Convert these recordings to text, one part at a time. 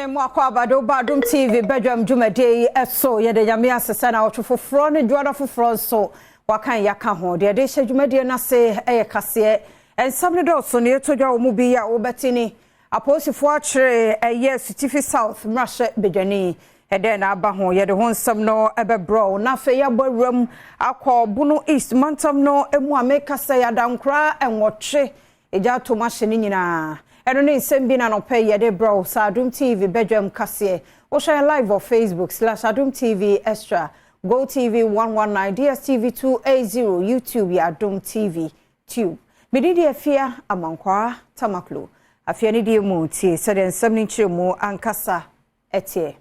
Mwakwa Badwam TV Badwam Jumade eso yede nyame asesa na otwofofro ne duada fofro so wakan yaka ho de de hye Jumade na se kase ensam do so ne etodwa wo mu bi ya wo betini aposifo akire yes Tifi South mrahye bedwani ede na aba ho yede ho nsam no ebebro na fe ya bawram akọ bunu East mantam no emu amekasa ya dankra enwoche eja to mahye ni nyina eno ne nsem bi na no pay yede bro sa Adom TV Badwam kase o share live on Facebook/Adom TV Extra Go TV 119 DSTV 280 YouTube ya Adom TV Tube medidi afia amankwa tamaklo afia ne die mu tie se den nsem ni kire mu ankasa etie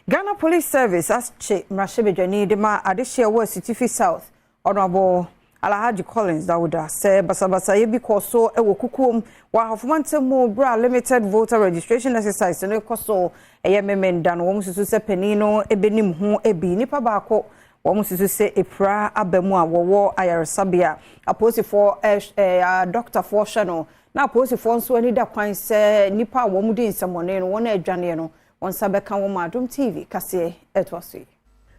Ghana Police Service as che mrahye bedwani de ma adehye wo Tifi South honorable Alhaji Collins Dauda se basabasa ye bi koso ewo kukuom wa hafumantemu bra limited voter registration exercise no koso eye memenda no mususu se penino ebenim ho ebi nipa baako wo mususu se epra abamu a wo ayaresabia aposifo doctor for channel na aposifo nso ani da kwan se nipa wo mudi nsamone no wona adwane no wonsa beka wo Adom TV kase etwase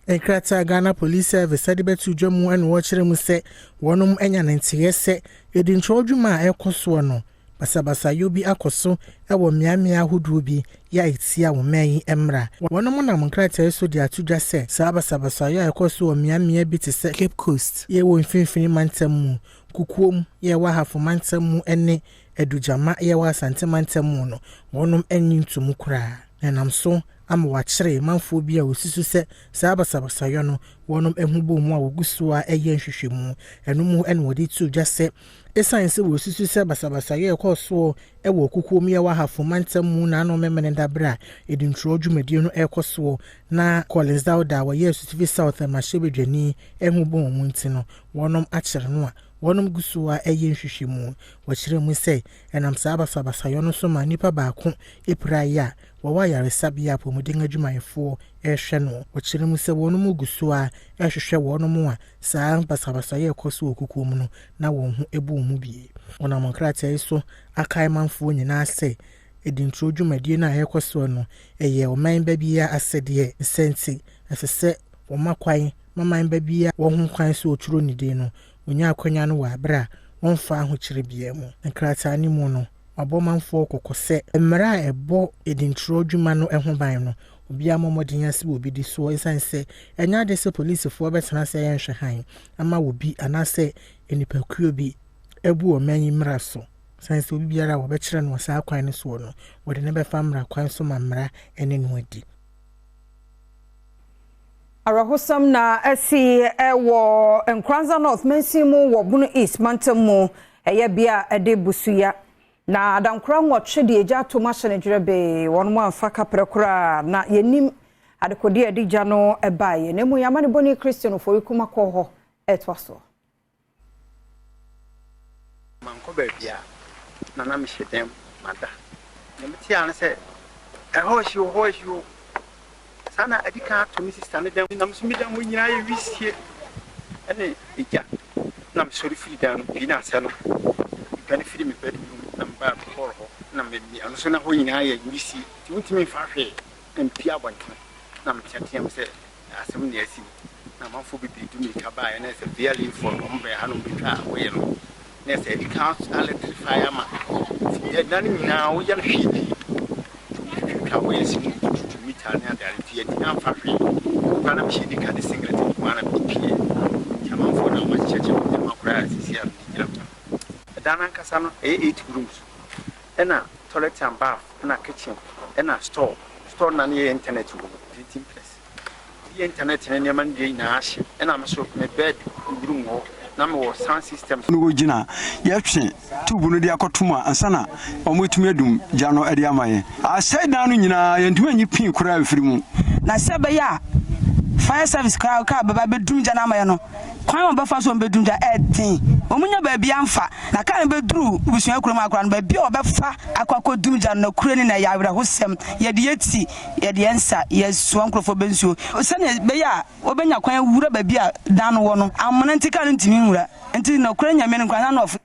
Enkrata Ghana Police Service said betu dwamu and watchere mu se wonum enya ntie se edincho dwuma ekoso no basabasa yobi akoso ewo miamia ahoduo bi ya etia wo man emra wonum na monkrata so di atudwa se sabasabasa ya ekoso wo miamia bi te se Cape Coast ye wo mfinfini mantam mu kukuom ye wa hafo mantam mu ene edujama ye wa asante mantam mu no wonum enyi ntumu kura enam so ama wachire manfo bi a osisu se sabasabasa yo no wonum ehubo mu a wogusu a eye nhwehwemu enum ene wodi tu dwase esan se wosisu se basabasa yo ekoso ewo kukuom ye wa hafo mantam mu na no memene dabra edintro dwumadi no ekoso na Collins Dauda wa yes Tifi South mahye bedwani ehubo mu ntino wonum achire no a wonum gusuwa eye nhwehwemu wachire mu se enam sabasabasa yo no so ma nipa baako epiraya wa yaresabia pomodin adwumayefo ehwe no wachire mu se wonum gusuwa ehwehwe wonum a saa basabasa ye koso okukuom no na won ho ebu mu bie ona monkrata iso akai manfo nyina se edintro dwumadie na yekoso no eye oman babia asede senti afese wo makwan maman babia wo ho kwan so oturo nide no onya akwanya no wa abra wonfa ho kire bia mu nkrata ni mu no abomanfo kokose emra ebo edintro dwuma no eho ban no obi amomodin ase obi di so esanse enya de se police fo betena se yenhwe han ama obi anase enipakuo bi ebu omanyi mra so sanse obi biara wo bekire no sa kwan ne so no wode ne befa mra kwan so mamra ene no adi Arahosam na asi ewo Nkranza North mensimu wo bunu East mantamu eye bia ede busuya na adankra nwotwe de eja to mahye ne dwerebe wonmo amfa kaprekora na yenim adekodi edija no ebaye nemu yamane boni Christian for ikuma ko ho etwaso manko bebia na na mi hyedem mada ne meti an se hoshi sana adika to mi sister ne dem na mso mi dem nyina ye wisie ene eja na mi sori firi dan bi na se no kan firi mi pedi na mba ko ho na me bi anu so na ho nyina ye wisie ti untimi fa hwe empia abonten na mi tiatem se asem ne asi na manfo bi du mi ka ba ye na se very for ombe hanu bi ka wo ye no na se adika electrify ama ye dan nyina wo ye hwe ka wo ye si and the Vietnam factory, Panam Shidi had a singlet, one of the Chaman for now, much church of democracy here. Dana Casano, 8 rooms, and a toilet and bath, and a kitchen, and a store on the internet, 18 place. The internet and your man Nash, and I'm so my bed, room, number sound systems. No, Gina, Yapsi, 2 Bunudia Kotuma, and Sana, or Mutumedum, Jano Ediamae. I said down in and when you pin crowd free. Na Sabaya Fire Service crowd car, but I bedroom Janamano. Quite on Buffers on bedroom the 18. Omunya baby amfa, na can be drew, which you can by Bio Buffa, Aquaco Dumjan, no crane a yabra hosem, yet yeti, yet the answer, yes, Swanko for Bensu. O Sunday, Baya, Obenya Quay would have be down one. I'm Monantica into Mura, until no crane men of.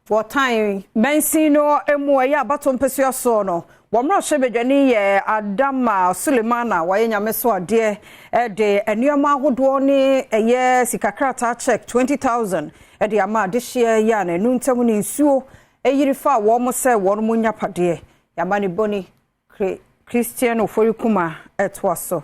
For time, Bensino, Emoya, Baton Pesio Sono, Wamra shebedwani ye Adom Sulemana waye nyame so ade de enuama ahodo ne eye sikakrata check 20,000 de ama de hye ya na nu ntam ne nsuo eyirifa wo mo se wo mo nyapade yama ne boni Christian Oforikuma etwaso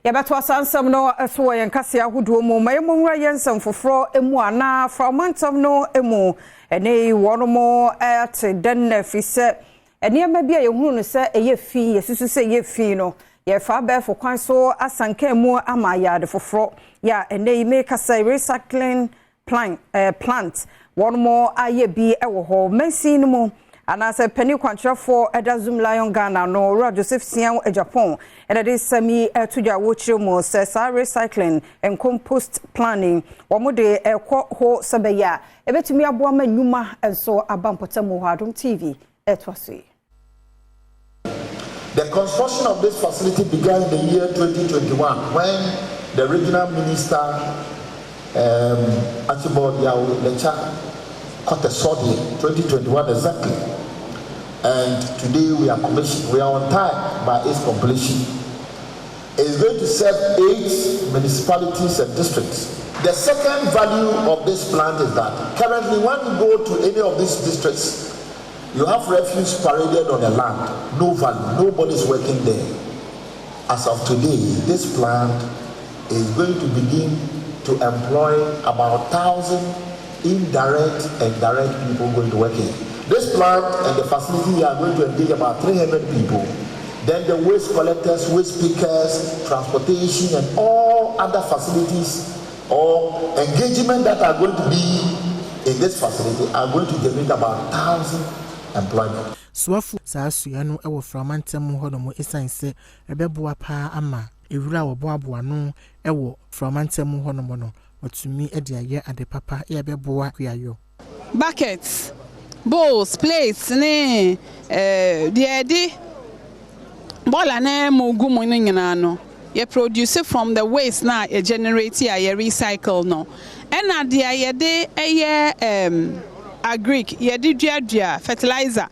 yabeto asansam no eso yen kase ahodo mu mayemo nwura yensam foforo emu ana fragmentam no emu ene wo mo at den fise eniema bia ye hunu no se eye fi yesusu se ye fi no ye fa be fo kwan so asanka mu ama yade foforo ya ene make say recycling plant one more aye bi ewo ho mensin mu ana se pani kwantrefo edazum lion Ghana no Ro Joseph Sian Japan and this semi tuja wochire mu se recycling and compost planning wo de ekwo ho sebeya ebetumi aboa manuma enso abampotamu Adom TV etwase. The construction of this facility began in the year 2021 when the regional minister Archibald Yao Lecha cut a sword here, 2021 exactly. And today we are on time by its completion. It's going to serve 8 municipalities and districts. The second value of this plant is that currently when you go to any of these districts, you have refuse paraded on the land, no value, nobody is working there. As of today, this plant is going to begin to employ about 1,000 indirect and direct people going to work here. This plant and the facility are going to engage about 300 people. Then the waste collectors, waste pickers, transportation, and all other facilities or engagement that are going to be in this facility are going to generate about 1,000 employment. Swafu saasuya no ewo fragmentam ho no mo esanse ebeboa pa ama ewura wo boaboa no ewo fragmentam ho no mo no watumi e de aye ade papa e ebeboa kuayo. Buckets, bowls, plates ne de bola na mogumu no nyina no ye produce from the waste na ye generate ye recycle no ena de ye de eye agric ye de dua fertilizer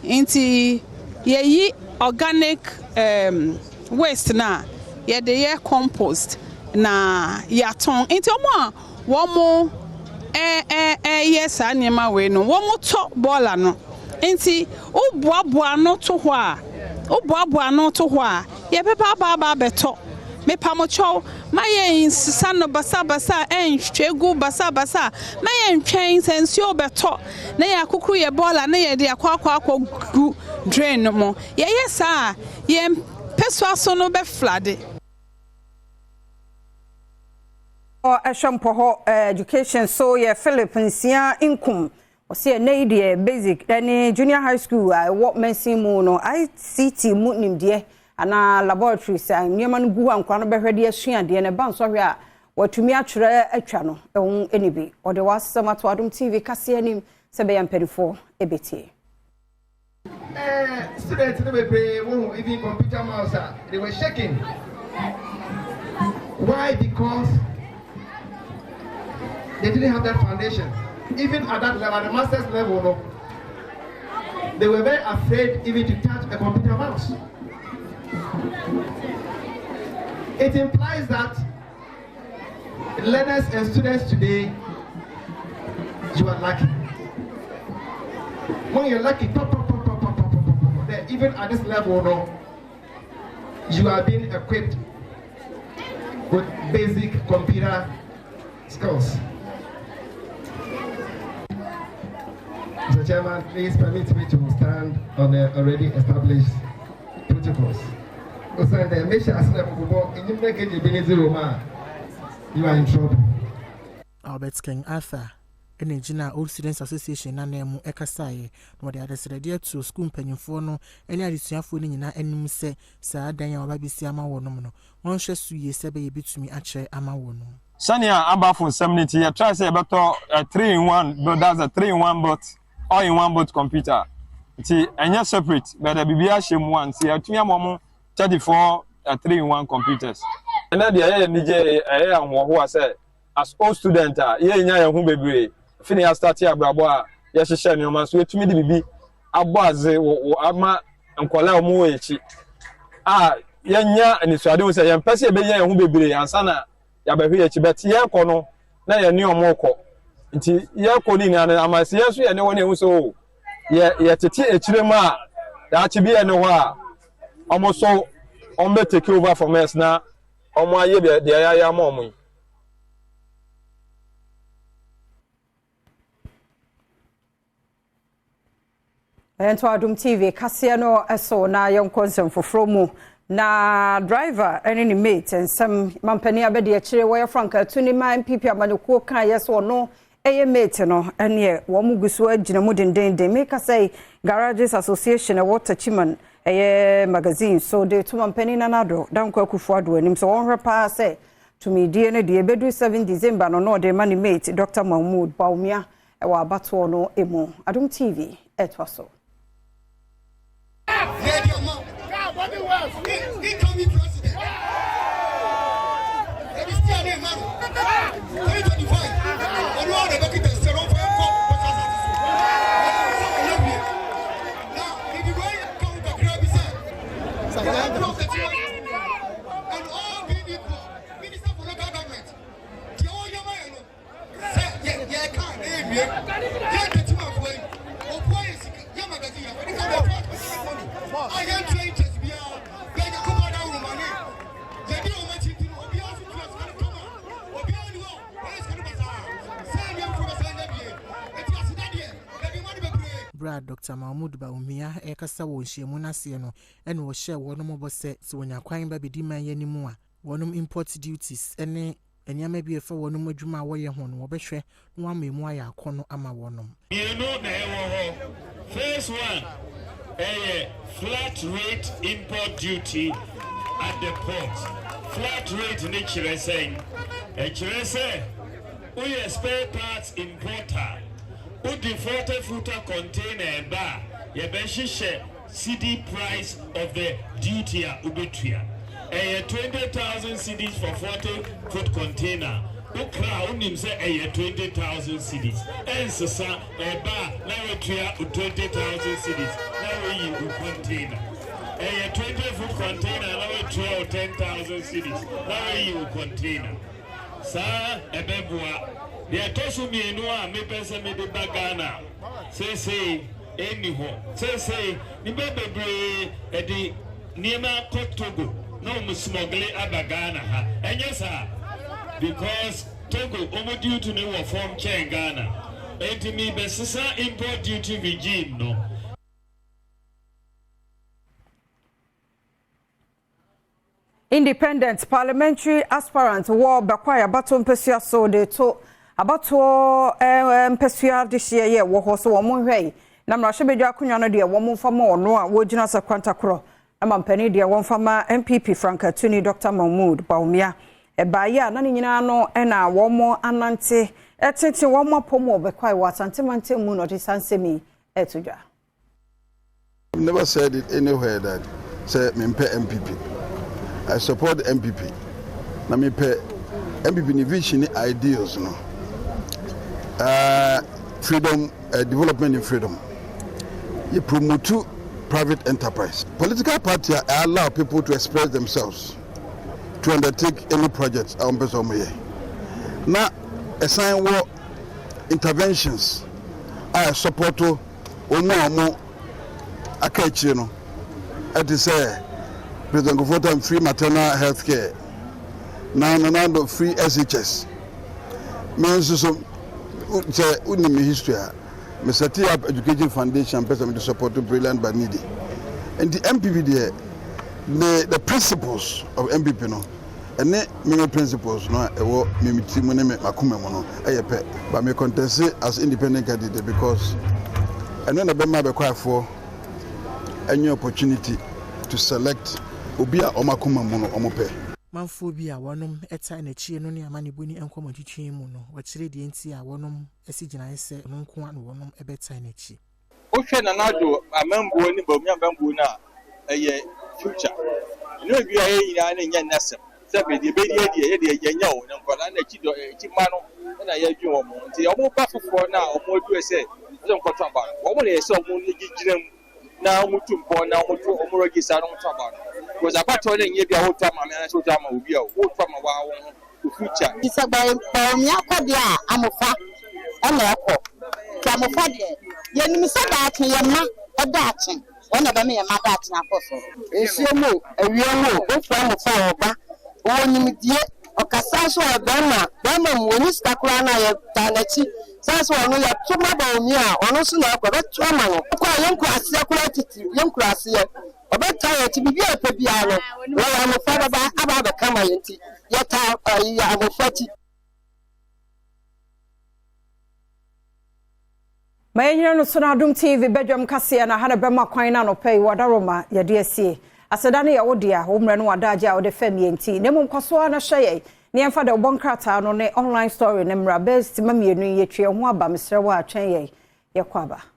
inti ye yi organic waste na ye de ye compost na yaton inti wo mo yes anima we no wo mo to bola no inti oboaboa no to ho a oboaboa no to ho a ye pepa ba beto me pamocho maye insisa no basa enhwegu basa maye ntwen sensuo beto na ya kukuru ye bola na ye de akwa gu drain no mo ye yesa ye peswa so no be flood Eshampo education so ye Philip Nsia income o se na de basic any junior high school what mensin mu no ICT mu nimde ana laboratories nyema no gu ankwa no behwede asuade ne ba nso hwe a watumi atwere atwa no ehun enibi o de wasama to Adom TV kase anim se be yampedifo ebetie students no be pray won even computer mouse they were shaking. Why? Because they didn't have that foundation. Even at that level, at the master's level, no, they were very afraid even to touch a computer mouse. It implies that learners and students today, you are lucky. When you're lucky, even at this level, no, you are being equipped with basic computer skills. Mr. Chairman, please permit me to stand on the already established protocols. You are in trouble. Albert King Arthur, Enigina Old Students Association, and Nemu Ekasaye, no the other said to school penny for no any additional food in any say, Sir Daniel Babisiama Wonomono. One shall see ye sebe bit to me at Che Amawono. Sanya about for 70, I try to say about a 3-in-1, but that's a 3-in-1 bot. All in one boat computer. See, and you're separate, but the BBI one. See, I think I'm 34 3-in-1 computers. And then the DJ, who I said, as all student, yeah, who baby, finish start here, Brabo, yes, share your man, so to me, the BB, abwaze wo ama nkola omo wo echi yenya anisuade wo se yempese be yen ho bebre ansana ya behwe echi bet ye ko no na ye ni omo ko nti ye ko ni na amase yeso ye ne wona ehu so ye tete echire ma da chi bi ye ne ho a omo so ombe take over from us na omo aye be de ya ma omo Ento Adom TV kasia no eso na yonkonsem foforo mu na driver ene ni mate ensem mampani abede akire wo Franka tuni ma MPP amanekuo kan yeso no eye mate no ene wo mu guso agina mu dendenden make say Garages Association e water chiman eye magazine so de to mampani nanado danko akufo ado anim so won repa say to me die ne de bedu 7 December no de mani mate Dr. Mahmoud Baumia e wa abato no emu Adom TV etwaso incoming president. Let me stay there, man. 2025. On all the bucket is zero for now, if you come back, and all people, minister for local government, the all your man, say, yeah, can't name you. Yeah, the two of way. Or why is your magazine? When it comes to money, I am trained to be a Brad Dr. Mahmoud Baumia ekasa wo nhyiemu nase no ene wo hye wonom obose se wonya kwan ba bedi man yanimu a wonom import duties ene enyama bi efa wonom adwuma wo ye ho no wo behwe no amemu aya akono ama wonom mienu na ewo ho phase 1 flat rate import duty at the port flat rate ni kire say we spare parts importer Udi 40-footer container bar, ye beshishe CD price of the duty ubetuya. 20,000 CDs for 40-foot container. Ukra unim se 20,000 CDs. Ensasa bar na wetuya 20,000 CDs. Na we container. 20-foot container na wetuya 10,000 CDs. Na we container. Sa ebebua. The tosu mienu a me pese me de bagana say anyhow say ni bebre e di niema Togo no mu smuggle abagana ha enye sa because Togo omo duty ni wo form chain Ghana enti mi besisa import duty regime no Independent parliamentary aspirant war bakwaya baton pesua so de to abato mpesua de hye ye wo ho so wo mo hwei na mrahye bedwa akonwa no de wo mo fama ono a wo gina sakwanta kro ama mpani de wo fama MPP Franka Tuni Dr. Mahmoud Baumia ebaya na nyina no na wo mo anante etete wo mo pomo obekwai wa santemante mu no de sansemi etudwa. I've never said it anywhere that say me MPP. I support MPP. Na me MPP ni vision ni ideals no. Freedom, development in freedom. You promote private enterprise. Political parties allow people to express themselves, to undertake any projects. Now, assign war interventions. I support Omo Akechino. It is President Gofota free maternal health care. Now, free SHS. Means so. Say unimi history me set up education foundation person to support brilliant but needy and the MPP there the principles of MPP no and me principles no e wo me team ne me makuma mo no eyepe but me contest as independent candidate because and when the be ma be kwa for any opportunity to select obi a omakuma mo no omope manfo bi a wonom eta na chie no ne amanebuni enkomodwetwe mu no wakire de enti a wonom asigina ese no nko an wonom ebeta na chi o hwe na nado amambuo ni bamya bambuo na eye future no bi aye nyina na nya nasem se be de yenya o ne nkola na chi do chi ma no na ye dwu o mo nti o mo ba fofo na o mo du ese so ko to about wo mo le so mo gigire na mo tu mpo na mo tu o mo register no to about because apart on nye bia wo to ma me na so to ma obi a wo to ma wa wo future isa ba mi akode a amofa e na ekọ ka amofa de ye ni se da achen ye ma e da achen wona ba me ye ma da achen akoso esiemu awiemu o fa amofa oba wo ni die okasa so obama bama woni stakura na ye tanachi sanso onu ya tuma ba omi a onu so na akọ betu ama no kwa yenku ase akura titi yenku ase ye obeta ye ti bibi ape bia no wo amofa ba aba kama yenti yeta ya amofa ti Mayina no so na Adom TV Badwam kase na hana bema kwan na no pay wadaroma ye de asie asedane ye wo dia wo mre no wadaje a wo de fam yenti nemum kwaso na hye ne emfa de bonkrata no ne online story ne mra best mamienu ye twe ho aba mesre wa atwen ye kwaba